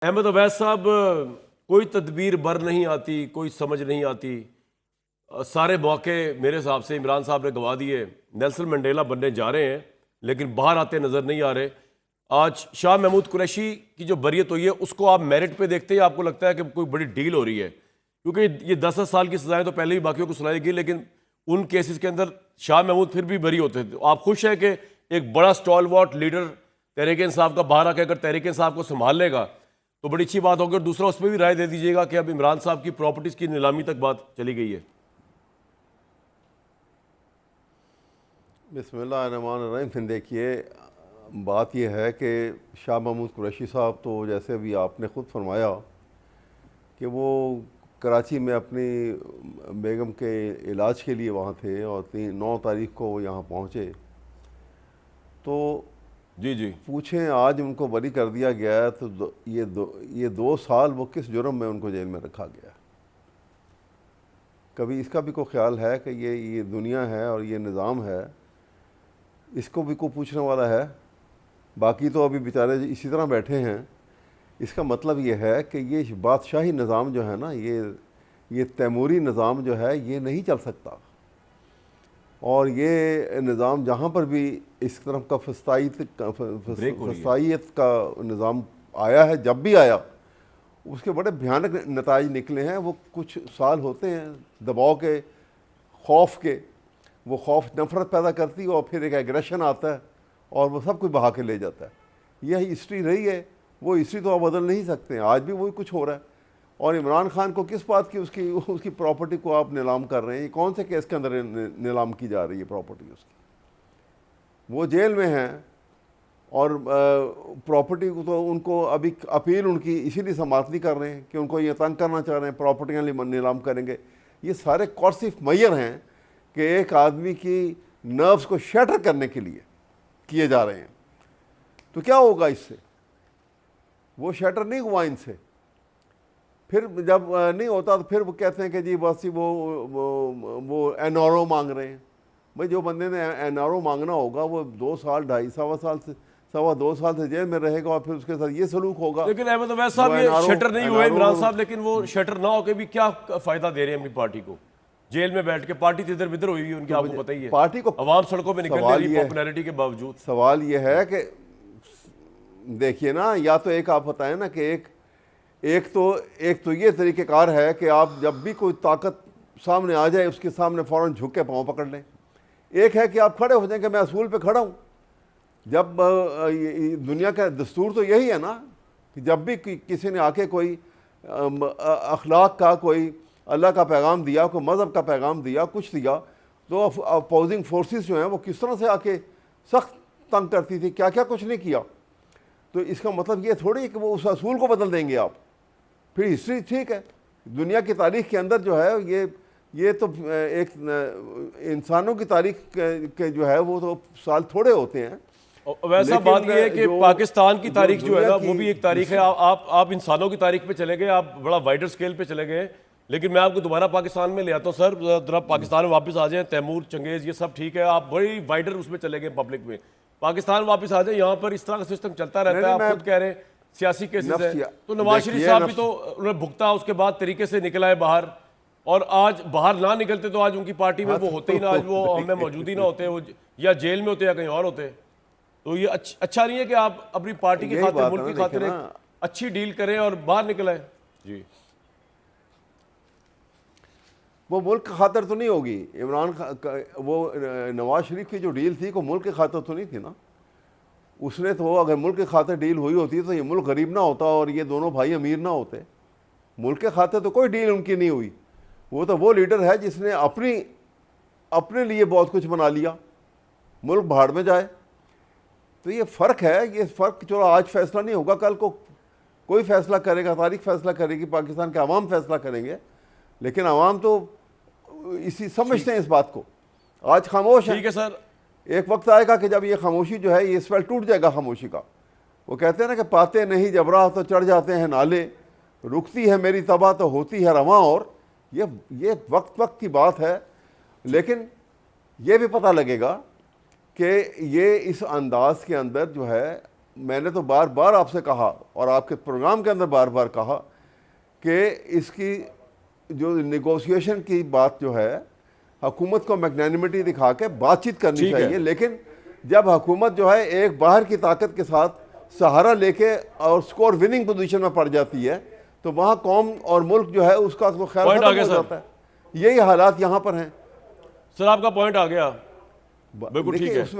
احمد عویس صاحب، کوئی تدبیر بر نہیں آتی، کوئی سمجھ نہیں آتی. سارے موقع میرے حساب سے عمران صاحب نے گوا دیے. نیلسن منڈیلا بننے جا رہے ہیں لیکن باہر آتے نظر نہیں آ رہے. آج شاہ محمود قریشی کی جو بریت ہوئی ہے اس کو آپ میرٹ پہ دیکھتے ہیں، آپ کو لگتا ہے کہ کوئی بڑی ڈیل ہو رہی ہے؟ کیونکہ یہ 10 سال کی سزائیں تو پہلے ہی باقیوں کو سنائی گئی، لیکن ان کیسز کے اندر شاہ محمود پھر بھی بری ہوتے تھے. آپ خوش ہیں کہ ایک بڑا stall what leader Tehreek Insaf کا باہر آ کے اگر تحریک انصاف کو سنبھال لے گا تو بڑی اچھی بات ہوگی؟ اور دوسرا اس پہ بھی رائے دے دیجیے گا کہ اب عمران صاحب کی پراپرٹیز کی نیلامی تک بات چلی گئی ہے. بسم اللہ الرحمن الرحیم. دیکھیے، بات یہ ہے کہ شاہ محمود قریشی صاحب تو جیسے ابھی آپ نے خود فرمایا کہ وہ کراچی میں اپنی بیگم کے علاج کے لیے وہاں تھے اور 9 تاریخ کو وہ یہاں پہنچے. تو جی پوچھیں آج ان کو بری کر دیا گیا ہے تو یہ 2 سال وہ کس جرم میں ان کو جیل میں رکھا گیا؟ کبھی اس کا بھی کوئی خیال ہے کہ یہ دنیا ہے اور یہ نظام ہے، اس کو بھی کوئی پوچھنے والا ہے؟ باقی تو ابھی بیچارے اسی طرح بیٹھے ہیں. اس کا مطلب یہ ہے کہ یہ بادشاہی نظام جو ہے نا، یہ تیموری نظام جو ہے یہ نہیں چل سکتا. اور یہ نظام جہاں پر بھی اس طرح کا فسطائیت کا نظام آیا ہے، جب بھی آیا اس کے بڑے بھیانک نتائج نکلے ہیں. وہ کچھ سال ہوتے ہیں دباؤ کے، خوف کے، وہ خوف نفرت پیدا کرتی ہے اور پھر ایک ایگریشن آتا ہے اور وہ سب کچھ بہا کے لے جاتا ہے. یہی ہسٹری رہی ہے، وہ ہسٹری تو آپ بدل نہیں سکتے ہیں. آج بھی وہی کچھ ہو رہا ہے. اور عمران خان کو کس بات کی اس کی پراپرٹی کو آپ نیلام کر رہے ہیں؟ یہ کون سے کیس کے اندر نیلام کی جا رہی ہے پراپرٹی اس کی؟ وہ جیل میں ہیں اور پراپرٹی کو تو ان کو ابھی اپیل ان کی اسی لیے سماعت نہیں کر رہے ہیں کہ ان کو یہ تنگ کرنا چاہ رہے ہیں، پراپرٹیاں نیلام کریں گے. یہ سارے کورسف میئر ہیں کہ ایک آدمی کی نروز کو شیٹر کرنے کے لیے کیے جا رہے ہیں. تو کیا ہوگا اس سے؟ وہ شیٹر نہیں ہوا ان سے. پھر جب نہیں ہوتا تو پھر وہ کہتے ہیں کہ جی بس وہ این آر او مانگ رہے ہیں. بھائی جو بندے نے این آر او مانگنا ہوگا وہ 2 سال 2.5 سال سے جیل میں رہے گا اور پھر اس کے ساتھ یہ سلوک ہوگا. لیکن احمد عویس صاحب یہ شٹر نہیں ہوئے عمران صاحب، لیکن وہ شٹر نہ ہو کے بھی کیا فائدہ دے رہے ہیں اپنی پارٹی کو؟ جیل میں بیٹھ کے پارٹی ادھر بدھر ہوئی ہوئی ان کی، آپ کو پتہ ہی ہے. پارٹی کو عوام سڑکوں پہ نکل رہی پاپولیرٹی کے باوجود. سوال یہ ہے کہ دیکھیے نا، یا تو ایک آپ بتائیں نا کہ ایک تو یہ طریقہ کار ہے کہ آپ جب بھی کوئی طاقت سامنے آ جائے اس کے سامنے فوراً جھک کے پاؤں پکڑ لیں. ایک ہے کہ آپ کھڑے ہو جائیں کہ میں اصول پہ کھڑا ہوں. جب دنیا کا دستور تو یہی ہے نا کہ جب بھی کسی نے آ کے کوئی اخلاق کا، کوئی اللہ کا پیغام دیا، کوئی مذہب کا پیغام دیا، کچھ دیا، تو اپوزنگ فورسز جو ہیں وہ کس طرح سے آ کے سخت تنگ کرتی تھی، کیا کیا کچھ نہیں کیا. تو اس کا مطلب یہ تھوڑی ہے کہ وہ اس اصول کو بدل دیں گے آپ. پھر ہسٹری ٹھیک ہے، دنیا کی تاریخ کے اندر جو ہے یہ تو ایک انسانوں کی تاریخ کے جو ہے وہ تو سال تھوڑے ہوتے ہیں. ویسا بات یہ ہے کہ پاکستان کی تاریخ جو ہے نا وہ بھی ایک تاریخ ہے. آپ انسانوں کی تاریخ پہ چلے گئے، آپ بڑا وائڈر سکیل پہ چلے گئے، لیکن میں آپ کو دوبارہ پاکستان میں لے آتا ہوں. سر ذرا پاکستان میں واپس آ جائیں. تیمور، چنگیز، یہ سب ٹھیک ہے، آپ بڑی وائڈر اس میں چلے گئے پبلک میں. پاکستان واپس آ جائیں، یہاں پر اس طرح کا سسٹم چلتا رہتا ہے. آپ خود کہہ رہے ہیں سیاسی کیسز ہیں. تو نواز شریف صاحب بھی تو انہوں نے بھگتا، اس کے بعد طریقے سے نکلا ہے باہر. اور آج باہر نہ نکلتے تو آج ان کی پارٹی میں وہ ہوتے ہی نہ، آج وہ ہم میں موجود ہی نہ ہوتے، وہ یا جیل میں ہوتے یا کہیں اور ہوتے. تو یہ اچھا نہیں ہے کہ آپ اپنی پارٹی کی خاطر، ملک کی خاطر ایک اچھی ڈیل کریں اور باہر نکل آئیں. جی، وہ ملک کی خاطر تو نہیں ہوگی. وہ نواز شریف کی جو ڈیل تھی وہ ملک کی خاطر تو نہیں تھی نا. اس نے تو اگر ملک کی خاطر ڈیل ہوئی ہوتی تو یہ ملک غریب نہ ہوتا اور یہ دونوں بھائی امیر نہ ہوتے. ملک کے خاطر تو کوئی ڈیل ان کی نہیں ہوئی. وہ تو وہ لیڈر ہے جس نے اپنے لیے بہت کچھ بنا لیا، ملک بھاڑ میں جائے. تو یہ فرق ہے. یہ فرق جو آج فیصلہ نہیں ہوگا، کل کو کوئی فیصلہ کرے گا، تاریخ فیصلہ کرے گی، پاکستان کے عوام فیصلہ کریں گے. لیکن عوام تو اسی سمجھتے ہیں اس بات کو. آج خاموش ہے. ٹھیک ہے سر. ایک وقت آئے گا کہ جب یہ خاموشی جو ہے، یہ اسپیل ٹوٹ جائے گا خاموشی کا. وہ کہتے ہیں نا کہ پاتے نہیں جب راہ تو چڑھ جاتے ہیں نالے، رکتی ہے میری طبع تو ہوتی ہے رواں. اور یہ وقت کی بات ہے. لیکن یہ بھی پتہ لگے گا کہ یہ اس انداز کے اندر جو ہے میں نے تو بار بار آپ سے کہا اور آپ کے پروگرام کے اندر بار بار کہا کہ اس کی جو نیگوسیشن کی بات جو ہے حکومت کو میگنینمٹی دکھا کے بات چیت کرنی چاہیے، لیکن جب حکومت جو ہے ایک باہر کی طاقت کے ساتھ سہارا لے کے اور سکور وننگ پوزیشن میں پڑ جاتی ہے تو وہاں قوم اور ملک جو ہے اس کا تو خیال ختم ہو جاتا ہے. یہی حالات یہاں پر ہیں سر. آپ کا پوائنٹ آ گیا، بالکل ٹھیک ہے. اس میں